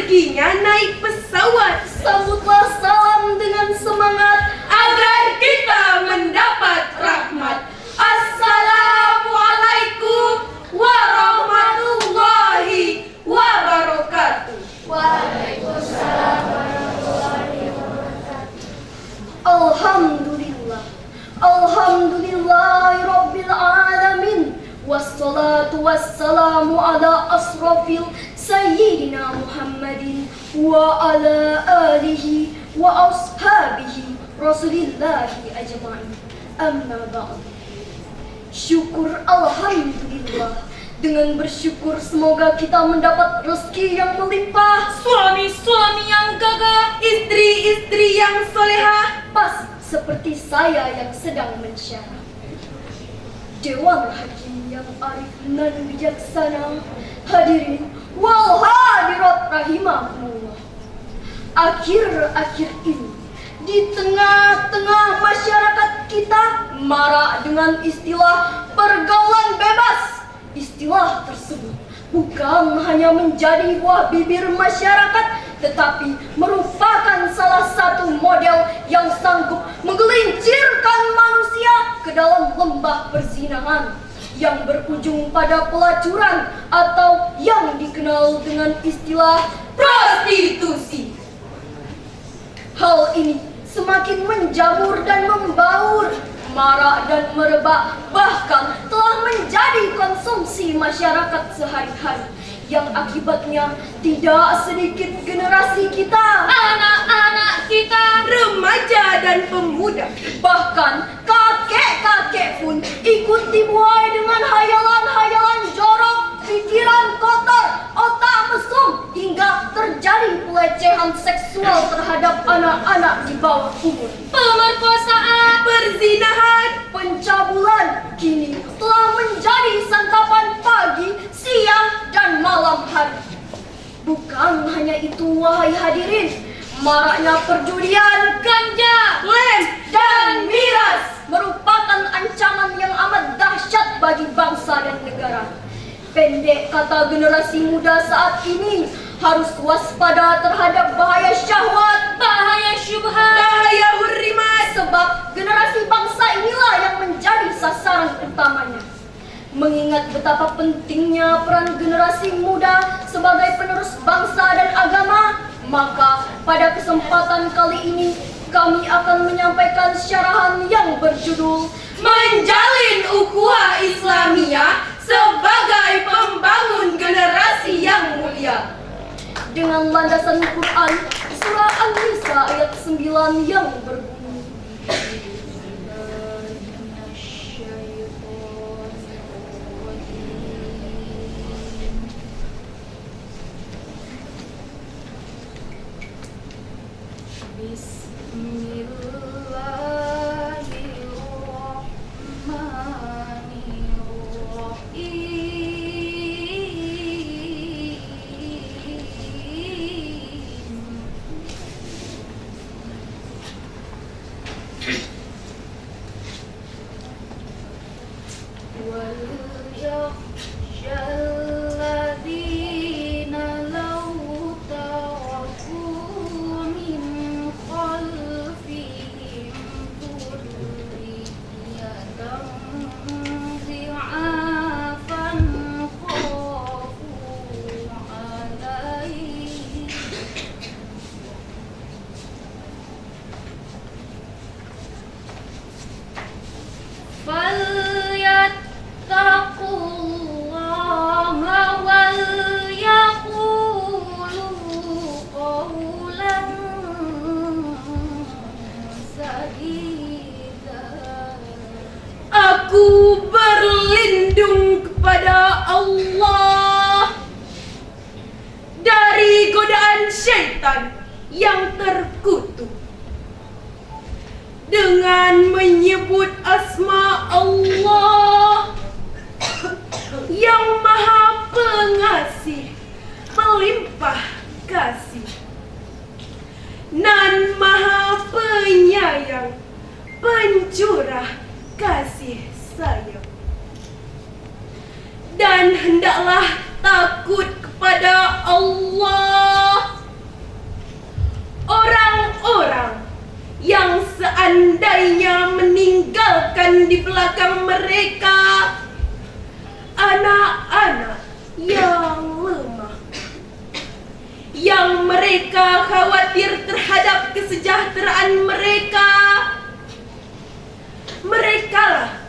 perginya naik pesawat. Sambutlah salam dengan semangat Agar kita mendapat rahmat. Assalamualaikum warahmatullahi wabarakatuh. Waalaikumsalam warahmatullahi wabarakatuh. Alhamdulillah. Alhamdulillahi rabbil alamin. Wassalatu wassalamu ala asrafil sayyidina Muhammadin wa ala alihi wa ashabihi rasulillahi ajma'in. Amma ba'd. Syukur alhamdulillah. Dengan bersyukur semoga kita mendapat rezeki yang melimpah, Suami-suami yang gagah, istri-istri yang solehah. pas seperti saya yang sedang mensyarah. Dewan Hakim yang arif dan bijaksana, hadirin wal hadirat rahimahumullah. Akhir-akhir ini di tengah-tengah masyarakat kita marak dengan istilah pergaulan bebas. Istilah tersebut bukan hanya menjadi buah bibir masyarakat, tetapi merupakan salah satu model yang sanggup menggelincirkan manusia ke dalam lembah perzinahan yang berujung pada pelacuran atau yang dikenal dengan istilah Prostitusi. hal ini semakin menjamur dan membaur, marak dan merebak, bahkan telah menjadi konsumsi masyarakat sehari-hari yang akibatnya tidak sedikit generasi kita, Anak-anak kita, remaja dan pemuda, bahkan kakek-kakek pun ikut dibuai dengan hayalan-hayalan jorok, pikiran kotor, otak mesum, hingga terjadi pelecehan seksual terhadap anak-anak di bawah umur. pemerkosaan, perzinahan, Pencabulan kini telah menjadi santapan pagi, siang, dan malam hari. Bukan hanya itu wahai hadirin, maraknya perjudian, ganja, lem, dan miras merupakan ancaman yang amat dahsyat bagi bangsa dan negara. Pendek kata generasi muda saat ini harus waspada terhadap bahaya syahwat, bahaya syubhat, bahaya hurrimat. sebab generasi bangsa inilah yang menjadi sasaran utamanya. Mengingat betapa pentingnya peran generasi muda sebagai penerus bangsa dan agama, maka pada kesempatan kali ini kami akan menyampaikan syarahan yang berjudul Menjalin ukhuwah Islamiyah sebagai pembangun generasi yang mulia. dengan landasan Quran surah An-Nisa ayat 9 yang berbunyi Aku berlindung kepada Allah dari godaan syaitan yang terkutuk dengan menyebut asma Allah yang maha pengasih, melimpah kasih, nan maha penyayang, pencurah kasih sayang. Dan hendaklah takut kepada Allah pandainya meninggalkan di belakang mereka anak-anak yang lemah, yang mereka khawatir terhadap kesejahteraan mereka. Merekalah,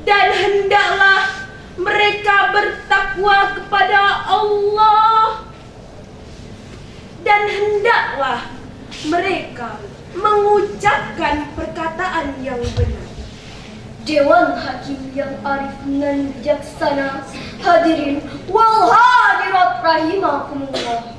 dan hendaklah mereka bertakwa kepada Allah, dan hendaklah mereka mengucapkan perkataan yang benar. Dewan Hakim yang arif dan bijaksana, hadirin wal hadirat rahimakumullah.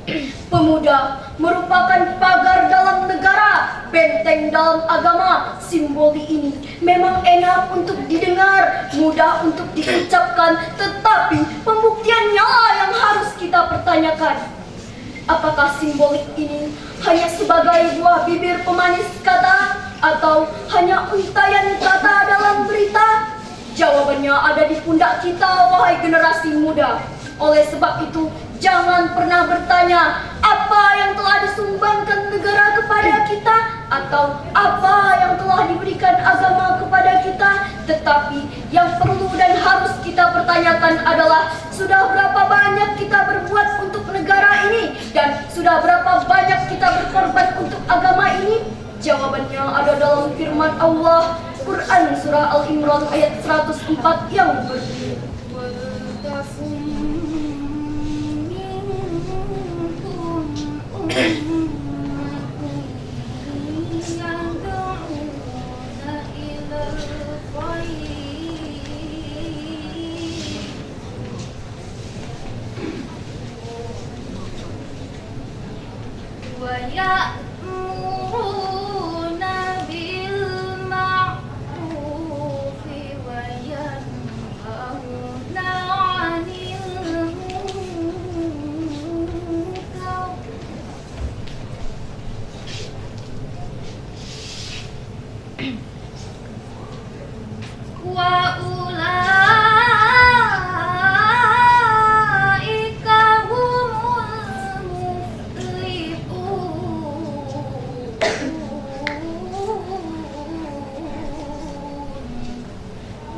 Pemuda merupakan pagar dalam negara, benteng dalam agama. Simboli ini memang enak untuk didengar, mudah untuk diucapkan, tetapi pembuktiannya yang harus kita pertanyakan. Apakah simbolik ini hanya sebagai buah bibir pemanis kata, atau hanya untayan kata dalam berita? Jawabannya ada di pundak kita, wahai generasi muda. Oleh sebab itu, jangan pernah bertanya apa yang telah disumbangkan negara kepada kita, atau apa yang telah diberikan agama kepada kita. Tetapi yang perlu dan harus kita pertanyakan adalah, sudah berapa banyak kita berbuat untuk negara ini, dan sudah berapa banyak kita berkorban untuk agama ini? Jawabannya ada dalam firman Allah, Quran Surah Al-Imran ayat 104 yang berbunyi, وَيَأْمُرُونَ بِالْمَعْرُوفِ وَيَنْهَوْنَ عَنِ الْمُنكَرِ وَأُولَئِكَ هُمُ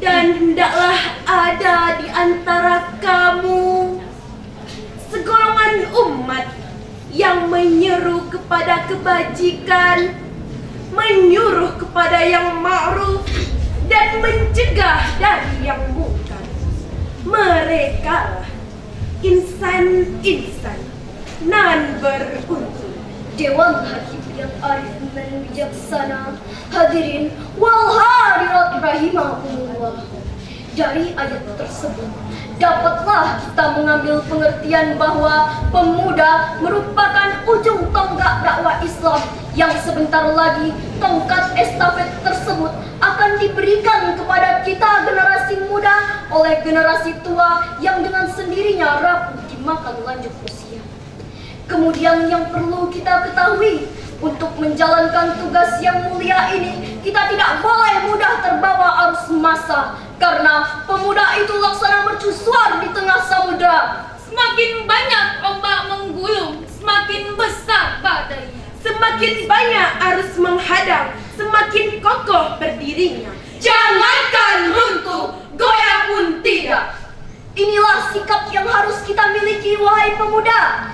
Dan hendaklah ada di antara kamu segolongan umat yang menyeru kepada kebajikan, menyuruh kepada yang ma'ruf, dan mencegah dari yang munkar. Mereka insan-insan nan beruntung. Dewan Hakim yang arif dan bijaksana, hadirin wal hadirat rahimakumullah. Dari ayat tersebut dapatlah kita mengambil pengertian bahwa pemuda merupakan ujung tonggak dakwah Islam, yang sebentar lagi tongkat estafet tersebut akan diberikan kepada kita generasi muda oleh generasi tua yang dengan sendirinya rapuh dimakan lanjut usia. Kemudian yang perlu kita ketahui, untuk menjalankan tugas yang mulia ini, kita tidak boleh mudah terbawa arus massa, karena pemuda itu laksana mercusuar di tengah samudra. Semakin banyak ombak menggulung, semakin besar badainya. Semakin banyak arus menghadang, semakin kokoh berdirinya. Jangankan runtuh, goyah pun tidak. Inilah sikap yang harus kita miliki, wahai pemuda.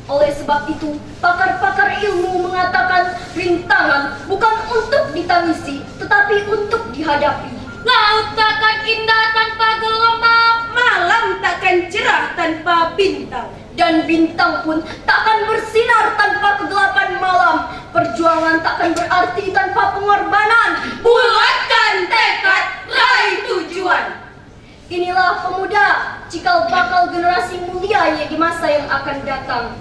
Oleh sebab itu, pakar-pakar ilmu mengatakan rintangan bukan untuk ditangisi, tetapi untuk dihadapi. Laut takkan indah tanpa gelombang, Malam takkan cerah tanpa bintang, Dan bintang pun takkan bersinar tanpa kegelapan malam. Perjuangan takkan berarti tanpa pengorbanan. bulatkan tekad, raih tujuan. Inilah pemuda, cikal bakal generasi mulia di masa yang akan datang.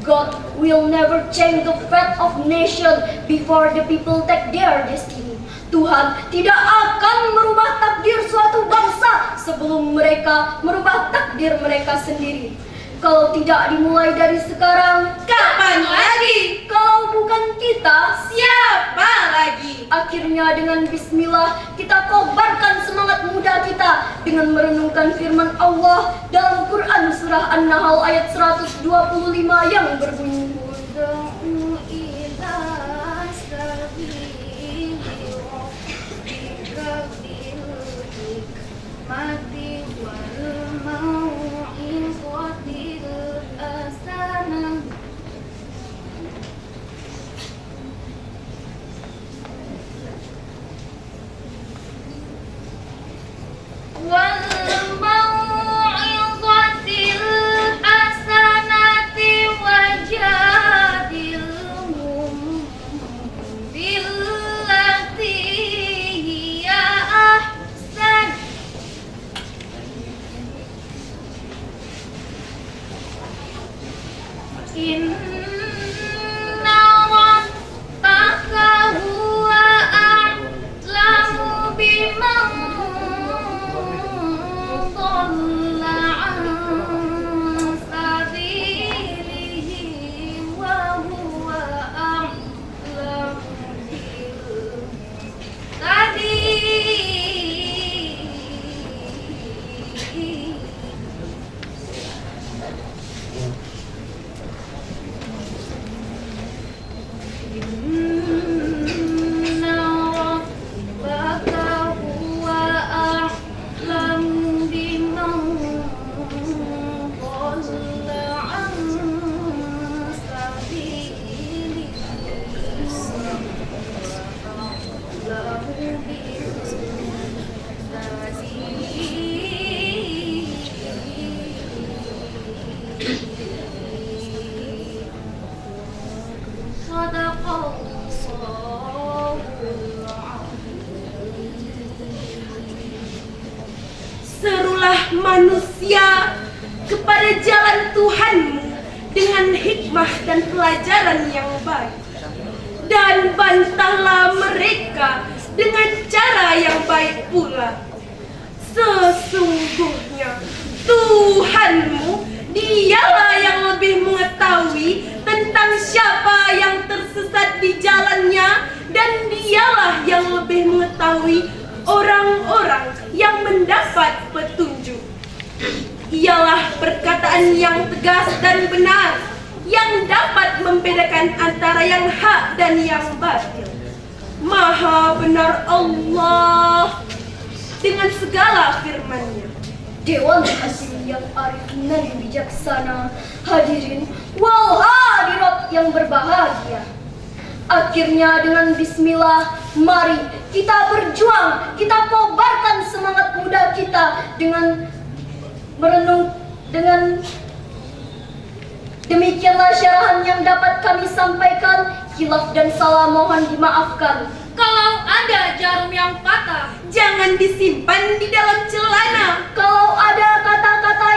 God will never change the fate of nation before the people take their destiny. Tuhan tidak akan merubah takdir suatu bangsa sebelum mereka merubah takdir mereka sendiri. Kalau tidak dimulai dari sekarang, Kapan lagi? kalau bukan kita, Siapa lagi? akhirnya dengan bismillah kita kobarkan semangat muda kita dengan merenungkan firman Allah dalam Quran surah An-Nahl ayat 125 yang berbunyi, Ud'u ila sabili hikmati wal mau'izatil hasanah. Wal mau'izatil hasanati wajadilhum billati hiya ahsan. Inna rabbaka huwa a'lamu biman dhalla an sabilihi wa huwa a'lamu bil muhtadin. Inna rabbaka huwa a'lamu biman dhalla an sabilihi wa a'lamu bil muhtadin. Shadaqallahul Serulah manusia kepada jalan Tuhanmu dengan hikmah dan pelajaran yang baik. Dan bantahlah mereka dengan cara yang baik pula. Sesungguhnya Tuhanmu, dialah yang lebih mengetahui tentang siapa yang tersesat di jalannya, dan dialah yang lebih mengetahui orang-orang yang mendapat petunjuk. Ialah perkataan yang tegas dan benar, yang dapat membedakan antara yang hak dan yang batil. Maha benar Allah dengan segala firman-Nya. Dewan Hasim yang arif dan bijaksana, hadirin wal hadirat yang berbahagia. Akhirnya dengan bismillah, mari kita berjuang, kita kobarkan semangat muda kita dengan merenung. Dengan demikianlah syarahan yang dapat kami sampaikan. Khilaf dan salah mohon dimaafkan. Kalau ada jarum yang patah, Jangan disimpan di dalam celana. Kalau ada kata-kata